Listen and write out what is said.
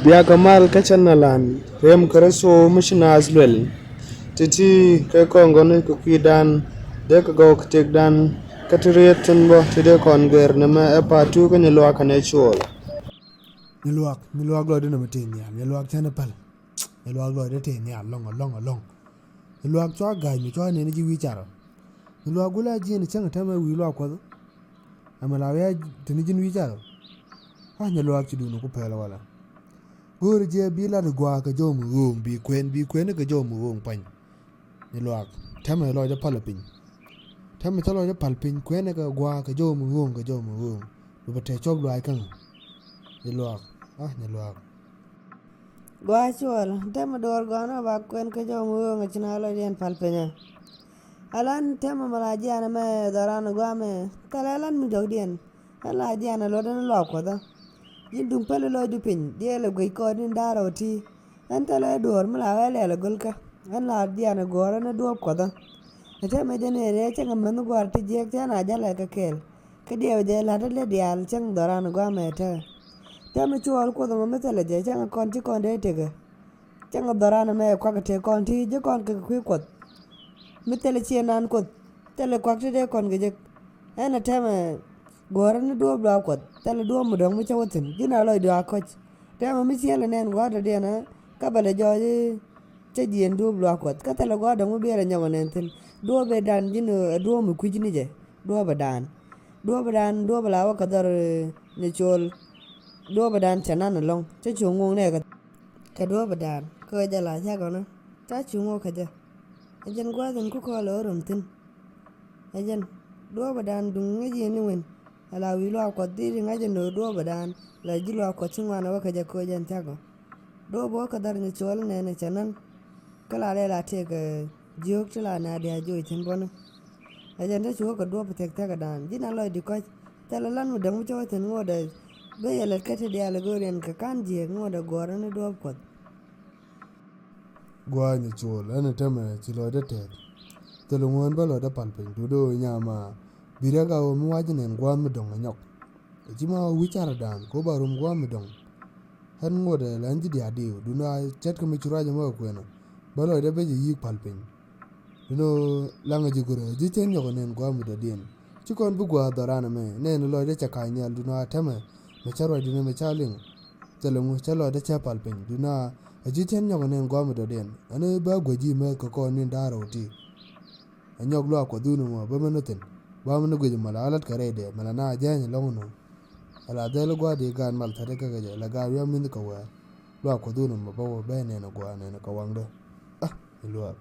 Biya kamal kachanalan rem karaso mishinas lwel titi ke kongo ni kukidan de ka go ktek dan katriet bo tide kon ger ne ma e patu ke ni lwa kane chol ni luak lo de no tin ya ni luak chana pal ni luak lo de tin ya long ni luak chwa ga mi chwa ne ni ji wi charo ni luak gula ji ni changa tama wi luak ko amala ya tin ji wi charo ha ni luak chi du no ku pela wala gor je bi la de gwa ka jo mu rum bi kwen ka jo mu rum pan ni luak tama lo de pal pin tama to lo de pal pin kwen ka gwa ka jo mu rum bu te chok lo ai kan ni luak ni luak Gua chwal tema dor gana ba kwen ke jo mu ngo china lo den palpenya alan tema mala jana me dorana gua me kalalan mi dog den ala jana lo den lo ko da yin dum pele lo du pin de le gwe ko din daro ti an tala dor mala wele le golka an la jana gora na do ko da tema jene re chenga men gwa ti je jana jala ka kel ke de de la de dial cheng dorana gua me te Tama chuol ko dama metele je changa kon ti kon de tege changa dorana me kwa te kon ti je kon ke kwi kot metele chi nan kot tele kwa te de kon ge je ana tama gora ni do bla kot tele do mu dong mu chawotin jina lo do akoch tama mi chiele nen gwa de na ka bale jo je che jien do bla kot ka tele gwa dong mu bele nyago nen tin do be dan jino do mu kwi ni je do ba dan do bla wa ka dar ni chol do badan chana na long cha chungu ne ka do badan ko jala cha gona ta chungu ka ja ajen gwa den ku ko lo rum tin ajen do badan dung ngi ni wen ala wi lo ko di nga jen do badan la ji lo ko chungu na wa ka ja ko jen ta go do bo ka dar ni chol ne ne chanan kala le la te ka jiok chla na dia jo chen bona ajen ta chu ko do patek ta ga dan jina lo di ko ta la lan mu dang mu cho ten ngo da be yele kete de alegorian ka kan je ngoda gora ne do ko gwa ni chol ana tama chi lo de te to lo ngon ba lo de pal pin du do nya ma bire ga o mu wajin en gwa mi dong nyok ji ma wi char dan ko ba rum gwa mi dong han ngoda lan ji dia de du na chet ko mi chura ja mo ko no ba lo de be ji pal pin du no la nga ji gura ji chen yo nen gwa mi do den chi kon bu gwa dorana me ne no lo de cha ka nya du na tama me charo di me chaling telungu chalo de chapal pin duna ajiten nyong ne ngom do den ane ba gwaji me ko ni daro ti anyog lo ko dunu mo ba menoten ba meno gwaji mala alat kare de mala na jani longuno ala de lo gwa de gan mal tare ka ga la ga yo min ko wa lo ko dunu mo ba be ne no gwa ne ko wangdo lo